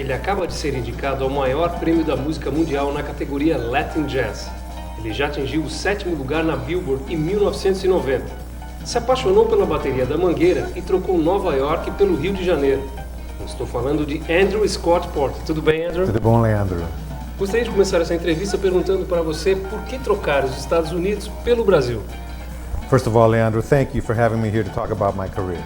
Ele acaba de ser indicado ao maior prêmio da música mundial na categoria Latin Jazz. Ele já atingiu o 7º lugar na Billboard em 1990. Se apaixonou pela bateria da Mangueira e trocou Nova York pelo Rio de Janeiro. Estou falando de Andrew Scott Porter. Tudo bem, Andrew? Tudo bom, Leandro? Gostaria de começar essa entrevista perguntando para você por que trocar os Estados Unidos pelo Brasil. First of all, Leandro, thank you for having me here to talk about my career.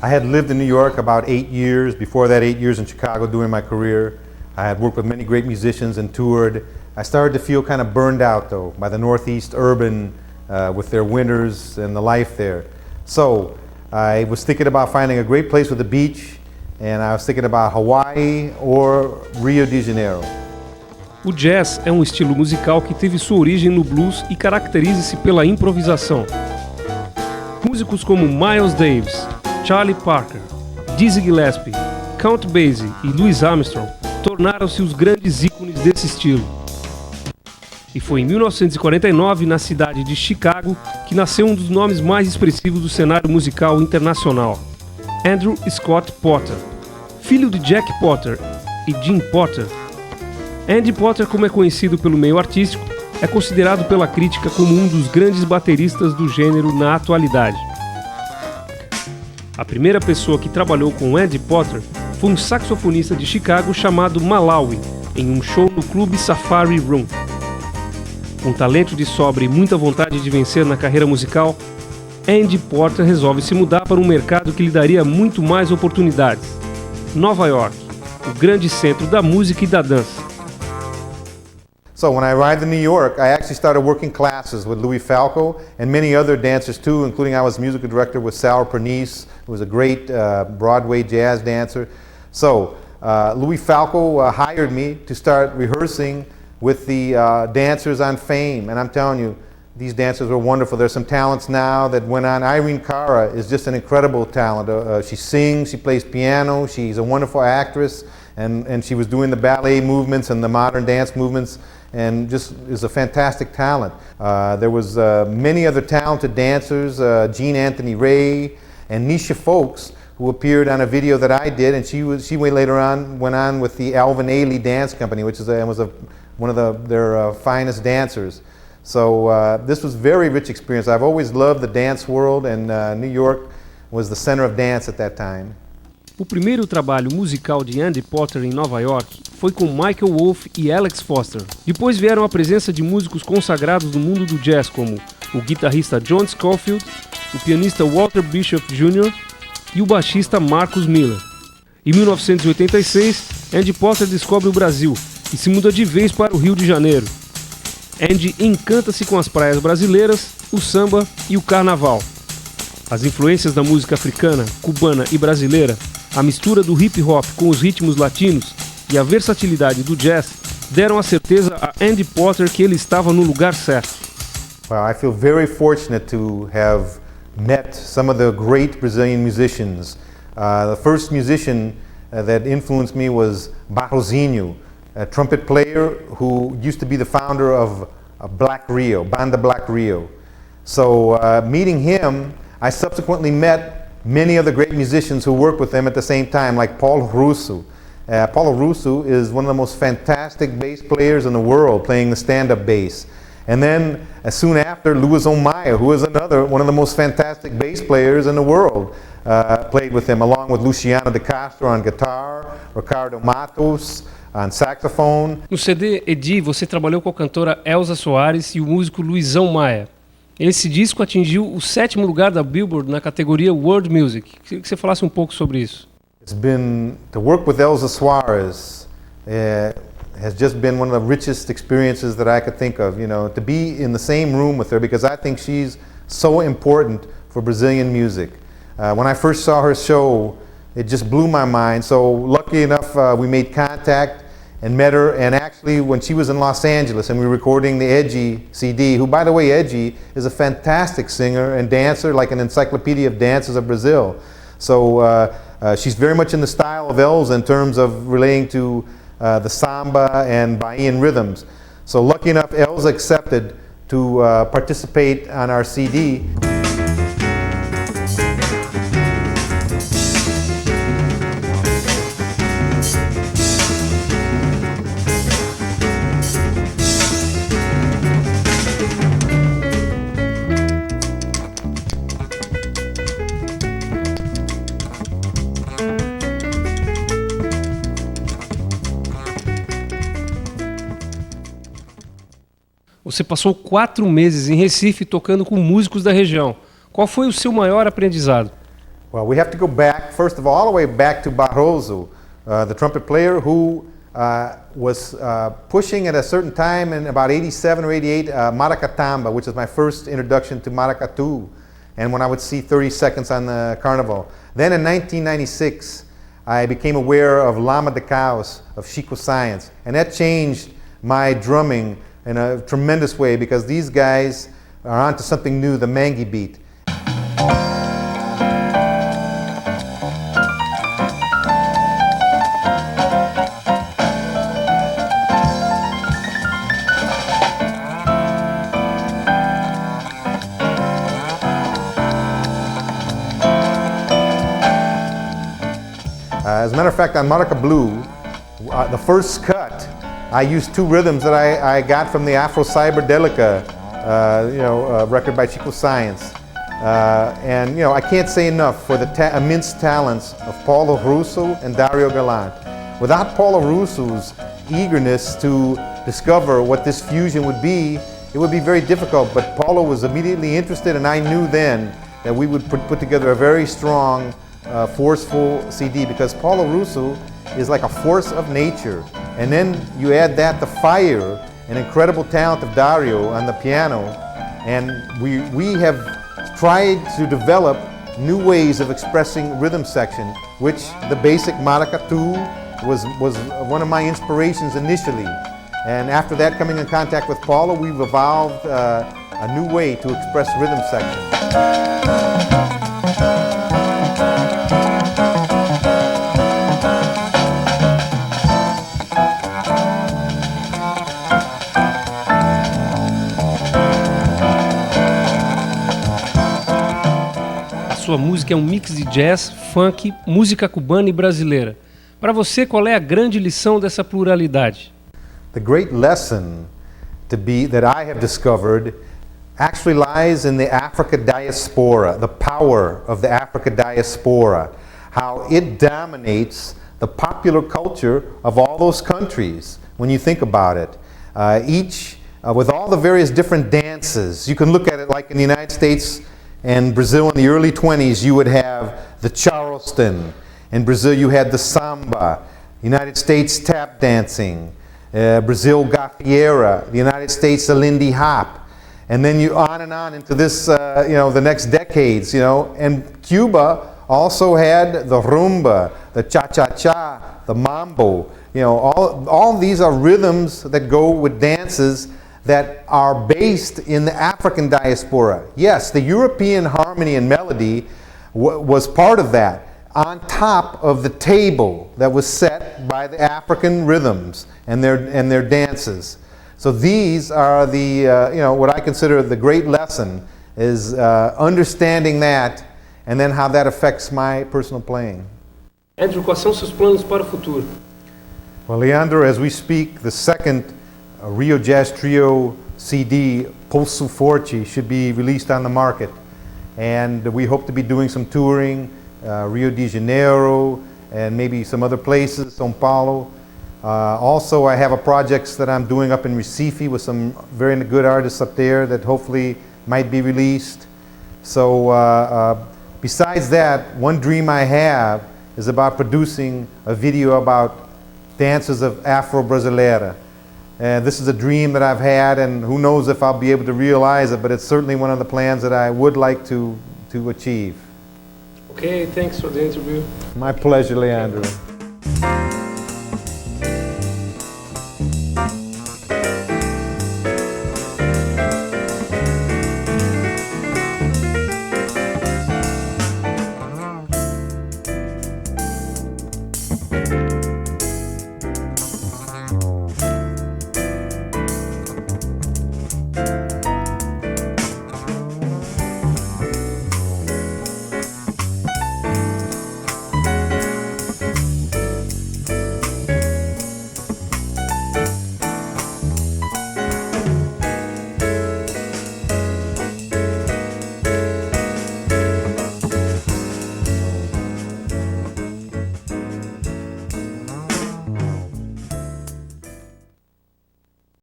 I had lived in New York about 8 years. Before that, 8 years in Chicago doing my career. I had worked with many great musicians and toured. I started to feel kind of burned out, though, by the Northeast urban with their winters and the life there. So I was thinking about finding a great place with a beach, and I was thinking about Hawaii or Rio de Janeiro. O jazz é um estilo musical que teve sua origem no blues e caracteriza-se pela improvisação. Músicos como Miles Davis, Charlie Parker, Dizzy Gillespie, Count Basie e Louis Armstrong tornaram-se os grandes ícones desse estilo. E foi em 1949, na cidade de Chicago, que nasceu um dos nomes mais expressivos do cenário musical internacional, Andrew Scott Porter. Filho de Jack Porter e Jim Porter, Andy Porter, como é conhecido pelo meio artístico, é considerado pela crítica como um dos grandes bateristas do gênero na atualidade. A primeira pessoa que trabalhou com Andy Porter foi um saxofonista de Chicago chamado Malawi, em um show no clube Safari Room. Com talento de sobra e muita vontade de vencer na carreira musical, Andy Porter resolve se mudar para um mercado que lhe daria muito mais oportunidades: Nova York, o grande centro da música e da dança. So when I arrived in New York, I actually started working classes with Louis Falco and many other dancers too, including I was musical director with Sal Pernice, who was a great Broadway jazz dancer. So Louis Falco hired me to start rehearsing with the dancers on Fame, and I'm telling you, these dancers were wonderful. There's some talents now that went on. Irene Cara is just an incredible talent. She sings, she plays piano, she's a wonderful actress, and she was doing the ballet movements and the modern dance movements, and just is a fantastic talent. There was many other talented dancers, Jean Anthony Ray and Nisha Folks, who appeared on a video that I did, and she later on went on with the Alvin Ailey Dance Company, which was one of their finest dancers. So this was a very rich experience. I've always loved the dance world, and New York was the center of dance at that time. O primeiro trabalho musical de Andy Porter em Nova York foi com Michael Wolff e Alex Foster. Depois vieram a presença de músicos consagrados no mundo do jazz, como o guitarrista John Scofield, o pianista Walter Bishop Jr. e o baixista Marcus Miller. Em 1986, Andy Porter descobre o Brasil e se muda de vez para o Rio de Janeiro. Andy encanta-se com as praias brasileiras, o samba e o carnaval. As influências da música africana, cubana e brasileira, a mistura do hip hop com os ritmos latinos e a versatilidade do jazz deram a certeza a Andy Porter que ele estava no lugar certo. Well, I feel very fortunate to have met some of the great Brazilian musicians. The first musician that influenced me was Barrozinho, a trumpet player who used to be the founder of Black Rio, Banda Black Rio. So meeting him, I subsequently met many other great musicians who worked with him at the same time, like Paulo Russo. Paulo Russo is one of the most fantastic bass players in the world, playing the stand-up bass. And then, soon after, Luizão Maia, who is another one of the most fantastic bass players in the world, played with him, along with Luciano de Castro on guitar, Ricardo Matos on saxophone. No CD Edi, você trabalhou com a cantora Elza Soares e o músico Luizão Maia. Esse disco atingiu o 7º lugar da Billboard na categoria World Music. Queria que você falasse um pouco sobre isso. It's been to work with Elza Soares has just been one of the richest experiences that I could think of. You know, to be in the same room with her, because I think she's so important for Brazilian music. When I first saw her show, it just blew my mind. So lucky enough, we made contact and met her, and actually when she was in Los Angeles and we were recording the Edgy CD, who by the way, Edgy is a fantastic singer and dancer, like an encyclopedia of dances of Brazil. So she's very much in the style of Elza in terms of relating to the samba and Bahian rhythms. So lucky enough, Elza accepted to participate on our CD. Você passou 4 meses em Recife tocando com músicos da região. Qual foi o seu maior aprendizado? Well, we have to go back, first of all the way back to Barroso, the trumpet player who was pushing at a certain time in about 87 or 88 maracatamba, which is my first introduction to maracatu, and when I would see 30 seconds on the carnival. Then in 1996, I became aware of Lama de Caos, of Chico Science, and that changed my drumming in a tremendous way because these guys are onto something new, the mangi beat. As a matter of fact, on Maraca Blue, the first cut, I used 2 rhythms that I got from the Afro Cyberdelica, record by Chico Science. And I can't say enough for the immense talents of Paulo Russo and Dario Galante. Without Paulo Russo's eagerness to discover what this fusion would be, it would be very difficult. But Paulo was immediately interested, and I knew then that we would put together a very strong, forceful CD, because Paulo Russo is like a force of nature. And then you add that the fire and incredible talent of Dario on the piano, and we have tried to develop new ways of expressing rhythm section, which the basic maracatu was one of my inspirations initially. And after that, coming in contact with Paulo, we've evolved a new way to express rhythm section. Sua música é um mix de jazz, funk, música cubana e brasileira. Para você, qual é a grande lição dessa pluralidade? The great lesson that I have discovered actually lies in the Africa diaspora, the power of the Africa diaspora, how it dominates the popular culture of all those countries when you think about it. Each, with all the various different dances, you can look at it like in the United States and Brazil in the early 20s, you would have the Charleston. In Brazil, you had the samba. United States, tap dancing. Brazil, gafieira. The United States, the Lindy Hop. And then you on and on into this, the next decades, And Cuba also had the rumba, the cha-cha-cha, the mambo. All these are rhythms that go with dances that are based in the African diaspora. Yes, the European harmony and melody was part of that, on top of the table that was set by the African rhythms and their dances. So these are the, what I consider the great lesson is understanding that, and then how that affects my personal playing. Andrew, quais são seus planos para o futuro? Well, Leandro, as we speak, the second Rio Jazz Trio CD, Pulso Forte, should be released on the market. And we hope to be doing some touring, Rio de Janeiro, and maybe some other places, São Paulo. Also, I have a project that I'm doing up in Recife with some very good artists up there that hopefully might be released. So besides that, one dream I have is about producing a video about dances of Afro-Brasileira. This is a dream that I've had, and who knows if I'll be able to realize it, but it's certainly one of the plans that I would like to achieve. Okay, thanks for the interview. My pleasure, Leandro.